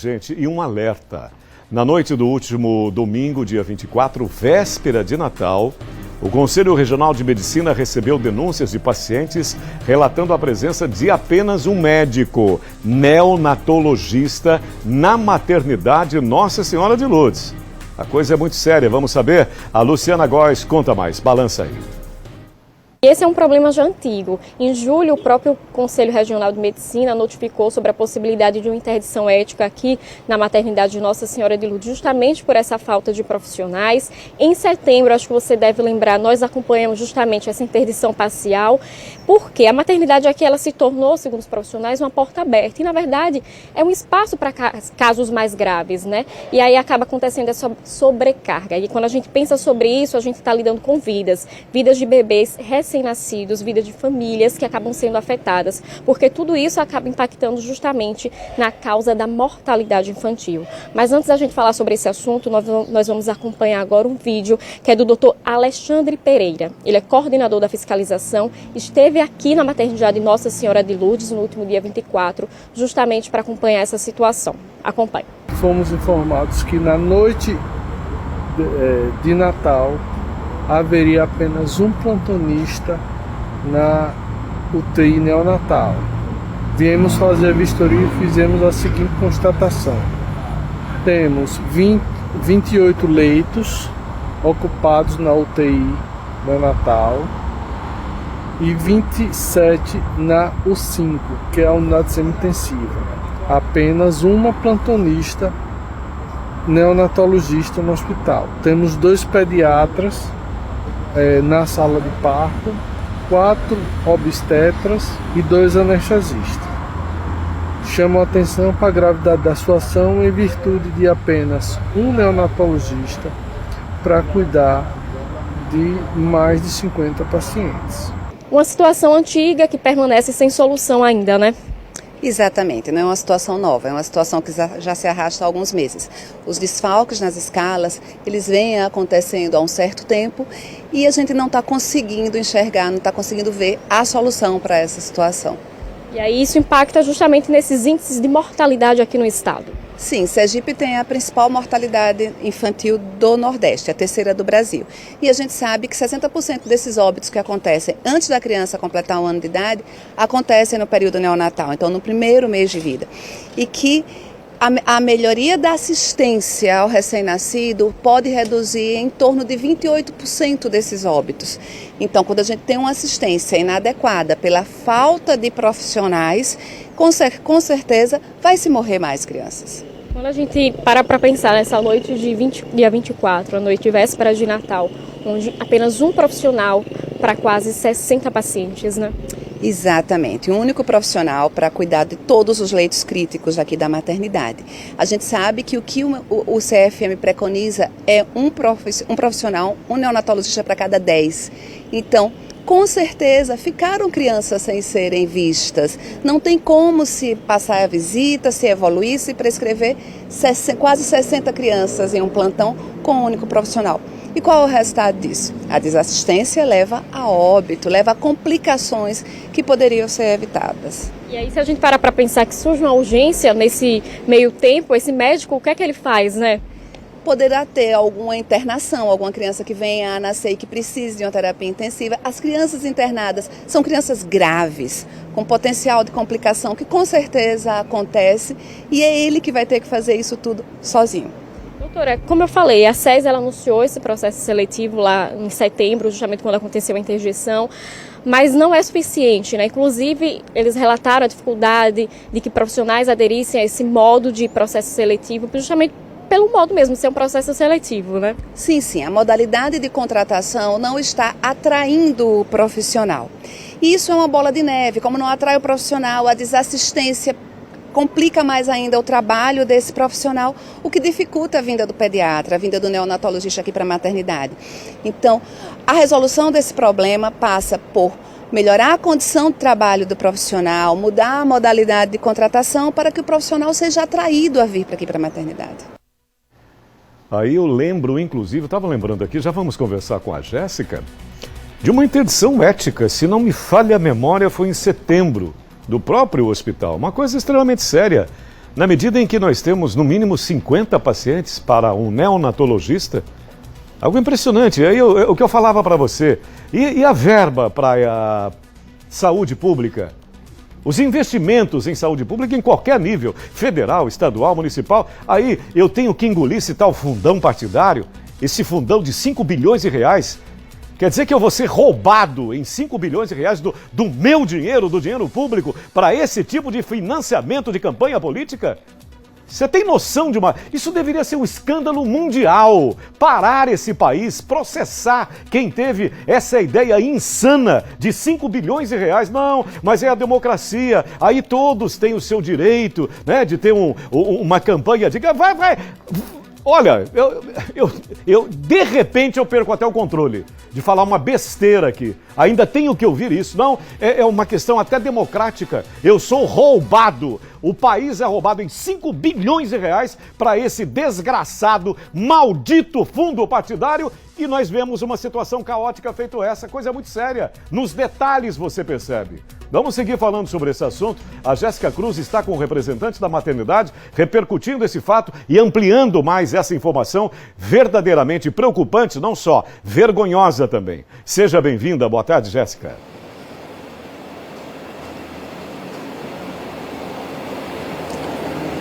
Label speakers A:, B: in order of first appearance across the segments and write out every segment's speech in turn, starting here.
A: gente, e um alerta. Na noite do último domingo, dia 24, véspera de Natal, o Conselho Regional de Medicina recebeu denúncias de pacientes relatando a presença de apenas um médico neonatologista na maternidade Nossa Senhora de Lourdes. A coisa é muito séria, vamos saber? A Luciana Góes conta mais, balança aí.
B: Esse é um problema já antigo. Em julho, o próprio Conselho Regional de Medicina notificou sobre a possibilidade de uma interdição ética aqui na maternidade de Nossa Senhora de Lourdes, justamente por essa falta de profissionais. Em setembro, acho que você deve lembrar, nós acompanhamos justamente essa interdição parcial, porque a maternidade aqui ela se tornou, segundo os profissionais, uma porta aberta. E, na verdade, é um espaço para casos mais graves, né? E aí acaba acontecendo essa sobrecarga. E quando a gente pensa sobre isso, a gente está lidando com vidas de bebês recém-nascidos, vida de famílias que acabam sendo afetadas, porque tudo isso acaba impactando justamente na causa da mortalidade infantil. Mas antes da gente falar sobre esse assunto, nós vamos acompanhar agora um vídeo que é do Dr. Alexandre Pereira. Ele é coordenador da fiscalização, esteve aqui na maternidade Nossa Senhora de Lourdes no último dia 24, justamente para acompanhar essa situação. Acompanhe.
C: Fomos informados que na noite de Natal haveria apenas um plantonista na UTI neonatal. Viemos fazer a vistoria e fizemos a seguinte constatação: temos 28 leitos ocupados na UTI neonatal e 27 na U5, que é a unidade semi-intensiva. Apenas uma plantonista neonatologista no hospital. Temos 2 pediatras na sala de parto, 4 obstetras e 2 anestesistas. Chamo a atenção para a gravidade da situação em virtude de apenas um neonatologista para cuidar de mais de 50 pacientes.
B: Uma situação antiga que permanece sem solução ainda, né?
D: Exatamente, não é uma situação nova, é uma situação que já se arrasta há alguns meses. Os desfalques nas escalas, eles vêm acontecendo há um certo tempo e a gente não está conseguindo enxergar, não está conseguindo ver a solução para essa situação.
B: E aí isso impacta justamente nesses índices de mortalidade aqui no estado.
D: Sim, Sergipe tem a principal mortalidade infantil do Nordeste, a terceira do Brasil. E a gente sabe que 60% desses óbitos que acontecem antes da criança completar 1 ano de idade, acontecem no período neonatal, então no primeiro mês de vida. E que a melhoria da assistência ao recém-nascido pode reduzir em torno de 28% desses óbitos. Então, quando a gente tem uma assistência inadequada pela falta de profissionais, com certeza vai se morrer mais crianças.
B: Quando a gente para pensar nessa noite de dia 24, a noite de véspera de Natal, onde apenas um profissional para quase 60 pacientes, né?
D: Exatamente, um único profissional para cuidar de todos os leitos críticos aqui da maternidade. A gente sabe que o CFM preconiza é um profissional, um neonatologista para cada 10. Então, com certeza, ficaram crianças sem serem vistas. Não tem como se passar a visita, se evoluir, se prescrever quase 60 crianças em um plantão com um único profissional. E qual é o resultado disso? A desassistência leva a óbito, leva a complicações que poderiam ser evitadas.
B: E aí, se a gente parar para pensar que surge uma urgência nesse meio tempo, esse médico, o que é que ele faz, né?
D: Poderá ter alguma internação, alguma criança que venha a nascer e que precise de uma terapia intensiva. As crianças internadas são crianças graves, com potencial de complicação, que com certeza acontece, e é ele que vai ter que fazer isso tudo sozinho.
B: Doutora, como eu falei, a SES ela anunciou esse processo seletivo lá em setembro, justamente quando aconteceu a interdição, mas não é suficiente, né? Inclusive, eles relataram a dificuldade de que profissionais aderissem a esse modo de processo seletivo, justamente pelo modo mesmo, ser um processo seletivo, né?
D: Sim, a modalidade de contratação não está atraindo o profissional. Isso é uma bola de neve, como não atrai o profissional, a desassistência complica mais ainda o trabalho desse profissional, o que dificulta a vinda do pediatra, a vinda do neonatologista aqui para a maternidade. Então, a resolução desse problema passa por melhorar a condição de trabalho do profissional, mudar a modalidade de contratação para que o profissional seja atraído a vir para aqui para a maternidade.
A: Aí eu lembro, inclusive, estava lembrando aqui, já vamos conversar com a Jéssica, de uma interdição ética, se não me falha a memória, foi em setembro, do próprio hospital. Uma coisa extremamente séria. Na medida em que nós temos no mínimo 50 pacientes para um neonatologista, algo impressionante. Aí o que eu falava para você, e a verba para a saúde pública? Os investimentos em saúde pública em qualquer nível, federal, estadual, municipal, aí eu tenho que engolir esse tal fundão partidário, esse fundão de 5 bilhões de reais. Quer dizer que eu vou ser roubado em 5 bilhões de reais do meu dinheiro, do dinheiro público, para esse tipo de financiamento de campanha política? Você tem noção de uma... Isso deveria ser um escândalo mundial. Parar esse país, processar quem teve essa ideia insana de 5 bilhões de reais. Não, mas é a democracia. Aí todos têm o seu direito, né, de ter uma campanha de... Vai. Olha, de repente eu perco até o controle de falar uma besteira aqui. Ainda tenho que ouvir isso. Não, é uma questão até democrática. Eu sou roubado. O país é roubado em 5 bilhões de reais para esse desgraçado, maldito fundo partidário e nós vemos uma situação caótica feito essa. Coisa muito séria. Nos detalhes você percebe. Vamos seguir falando sobre esse assunto. A Jéssica Cruz está com o representante da maternidade repercutindo esse fato e ampliando mais essa informação verdadeiramente preocupante, não só vergonhosa também. Seja bem-vinda. Boa tarde, Jéssica.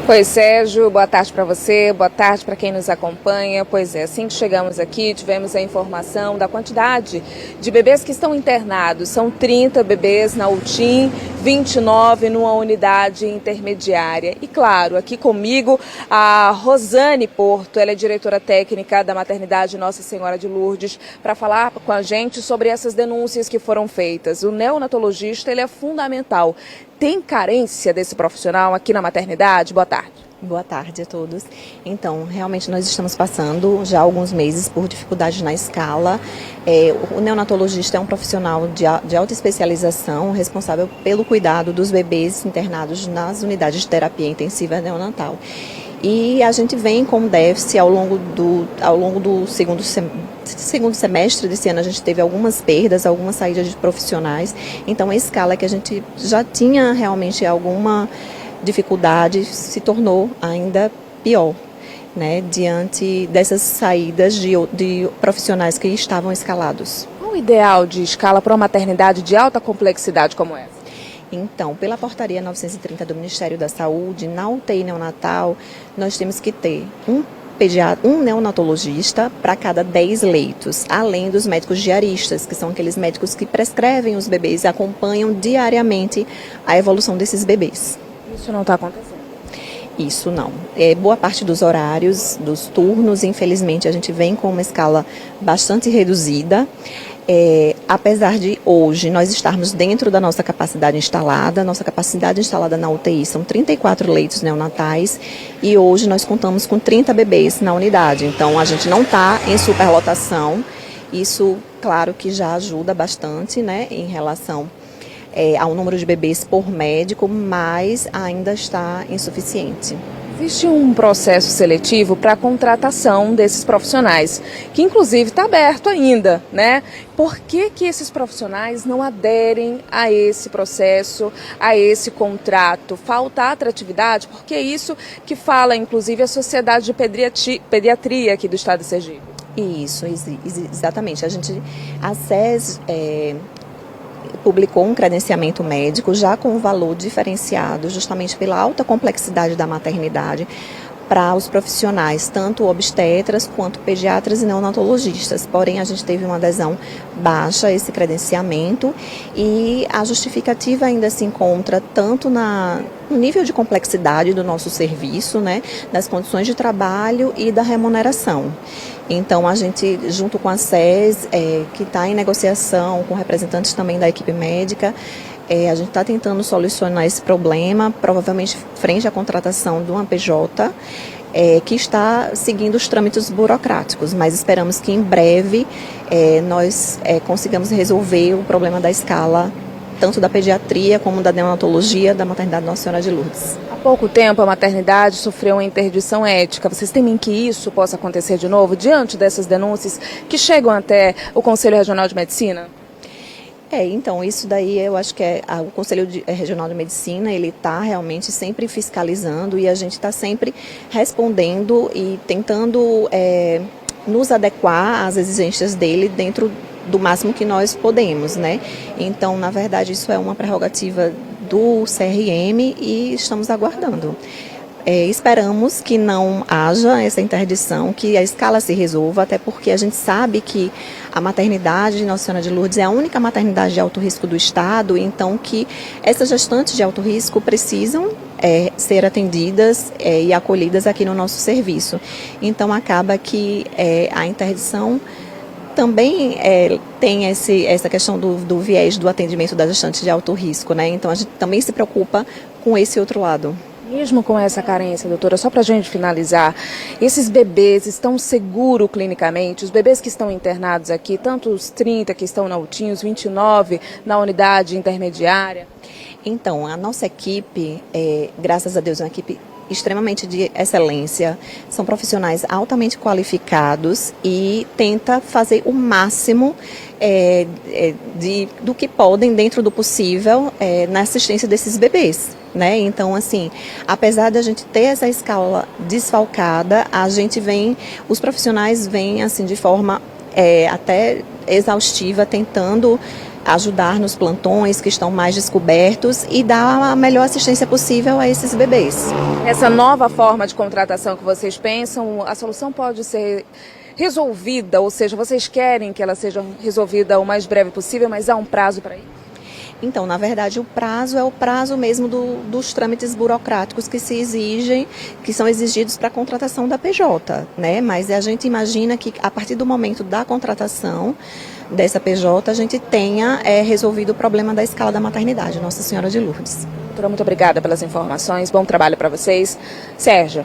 E: Oi, Sérgio, boa tarde para você, boa tarde para quem nos acompanha. Pois é, assim que chegamos aqui, tivemos a informação da quantidade de bebês que estão internados. São 30 bebês na UTIM, 29 numa unidade intermediária. E claro, aqui comigo a Rosane Porto, ela é diretora técnica da maternidade Nossa Senhora de Lourdes, para falar com a gente sobre essas denúncias que foram feitas. O neonatologista, ele é fundamental. Tem carência desse profissional aqui na maternidade? Boa tarde.
F: Boa tarde a todos. Então, realmente nós estamos passando já há alguns meses por dificuldades na escala. O neonatologista é um profissional de alta especialização, responsável pelo cuidado dos bebês internados nas unidades de terapia intensiva neonatal. E a gente vem com déficit ao longo do segundo semestre desse ano. A gente teve algumas perdas, algumas saídas de profissionais. Então a escala que a gente já tinha realmente alguma dificuldade se tornou ainda pior, né, diante dessas saídas de profissionais que estavam escalados.
E: Qual o ideal de escala para uma maternidade de alta complexidade como essa?
F: Então, pela portaria 930 do Ministério da Saúde, na UTI neonatal, nós temos que ter um neonatologista para cada 10 leitos, além dos médicos diaristas, que são aqueles médicos que prescrevem os bebês e acompanham diariamente a evolução desses bebês.
E: Isso não está acontecendo?
F: Isso não. Boa parte dos horários, dos turnos, infelizmente, a gente vem com uma escala bastante reduzida. Apesar de hoje nós estarmos dentro da nossa capacidade instalada na UTI são 34 leitos neonatais e hoje nós contamos com 30 bebês na unidade, então a gente não está em superlotação. Isso, claro que já ajuda bastante, né, em relação ao número de bebês por médico, mas ainda está insuficiente.
E: Existe um processo seletivo para a contratação desses profissionais, que inclusive está aberto ainda, né? Por que esses profissionais não aderem a esse processo, a esse contrato? Falta atratividade? Porque é isso que fala, inclusive, a Sociedade de Pediatria aqui do estado de Sergipe.
F: Isso, exatamente. A SES publicou um credenciamento médico já com um valor diferenciado, justamente pela alta complexidade da maternidade, para os profissionais, tanto obstetras quanto pediatras e neonatologistas. Porém, a gente teve uma adesão baixa a esse credenciamento e a justificativa ainda se encontra tanto no nível de complexidade do nosso serviço, né, das condições de trabalho e da remuneração. Então, a gente, junto com a SES, que está em negociação com representantes também da equipe médica, a gente está tentando solucionar esse problema, provavelmente frente à contratação de uma PJ, que está seguindo os trâmites burocráticos, mas esperamos que em breve nós consigamos resolver o problema da escala, tanto da pediatria como da neonatologia da maternidade Nossa Senhora de Lourdes.
E: Há pouco tempo a maternidade sofreu uma interdição ética. Vocês temem que isso possa acontecer de novo diante dessas denúncias que chegam até o Conselho Regional de Medicina?
F: Então, isso daí eu acho que o Conselho Regional de Medicina, ele está realmente sempre fiscalizando e a gente está sempre respondendo e tentando nos adequar às exigências dele dentro do máximo que nós podemos, né? Então, na verdade, isso é uma prerrogativa do CRM e estamos aguardando. Esperamos que não haja essa interdição, que a escala se resolva, até porque a gente sabe que a maternidade de Nossa Senhora de Lourdes é a única maternidade de alto risco do estado, então que essas gestantes de alto risco precisam ser atendidas e acolhidas aqui no nosso serviço. Então acaba que a interdição também tem essa questão do viés do atendimento da gestante de alto risco, né? Então a gente também se preocupa com esse outro lado.
E: Mesmo com essa carência, doutora, só para a gente finalizar, esses bebês estão seguros clinicamente? Os bebês que estão internados aqui, tanto os 30 que estão na UTIM, os 29 na unidade intermediária?
F: Então, a nossa equipe, graças a Deus, é uma equipe extremamente de excelência, são profissionais altamente qualificados e tenta fazer o máximo do que podem, dentro do possível, na assistência desses bebês. Né? Então, assim, apesar de a gente ter essa escala desfalcada, os profissionais vêm assim de forma até exaustiva, tentando ajudar nos plantões que estão mais descobertos e dar a melhor assistência possível a esses bebês.
E: Essa nova forma de contratação que vocês pensam, a solução pode ser resolvida, ou seja, vocês querem que ela seja resolvida o mais breve possível, mas há um prazo para isso?
F: Então, na verdade, o prazo é o prazo mesmo dos trâmites burocráticos que são exigidos para a contratação da PJ, né? Mas a gente imagina que a partir do momento da contratação dessa PJ, a gente tenha resolvido o problema da escala da maternidade, Nossa Senhora de Lourdes.
E: Doutora, muito obrigada pelas informações, bom trabalho para vocês. Sérgio.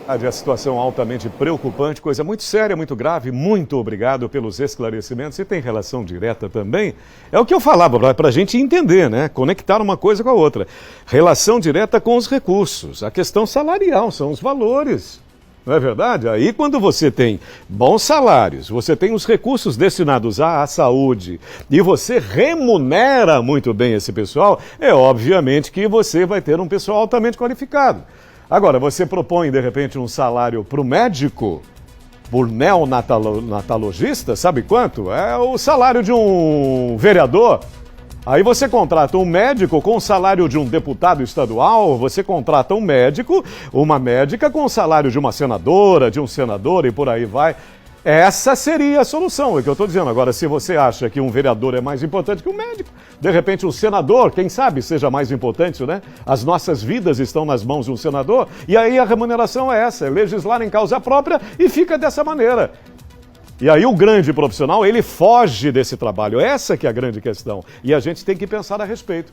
A: A situação altamente preocupante, coisa muito séria, muito grave. Muito obrigado pelos esclarecimentos. E tem relação direta também. É o que eu falava para a gente entender, né? Conectar uma coisa com a outra. Relação direta com os recursos. A questão salarial, são os valores. Não é verdade? Aí quando você tem bons salários, você tem os recursos destinados à saúde e você remunera muito bem esse pessoal, obviamente que você vai ter um pessoal altamente qualificado. Agora, você propõe, de repente, um salário para o médico, por neonatalogista, sabe quanto? É o salário de um vereador. Aí você contrata um médico com o salário de um deputado estadual, você contrata um médico, uma médica com o salário de uma senadora, de um senador e por aí vai. Essa seria a solução, é o que eu estou dizendo. Agora, se você acha que um vereador é mais importante que um médico, de repente um senador, quem sabe seja mais importante, né? As nossas vidas estão nas mãos de um senador, e aí a remuneração é essa, é legislar em causa própria e fica dessa maneira. E aí o grande profissional, ele foge desse trabalho, essa que é a grande questão. E a gente tem que pensar a respeito.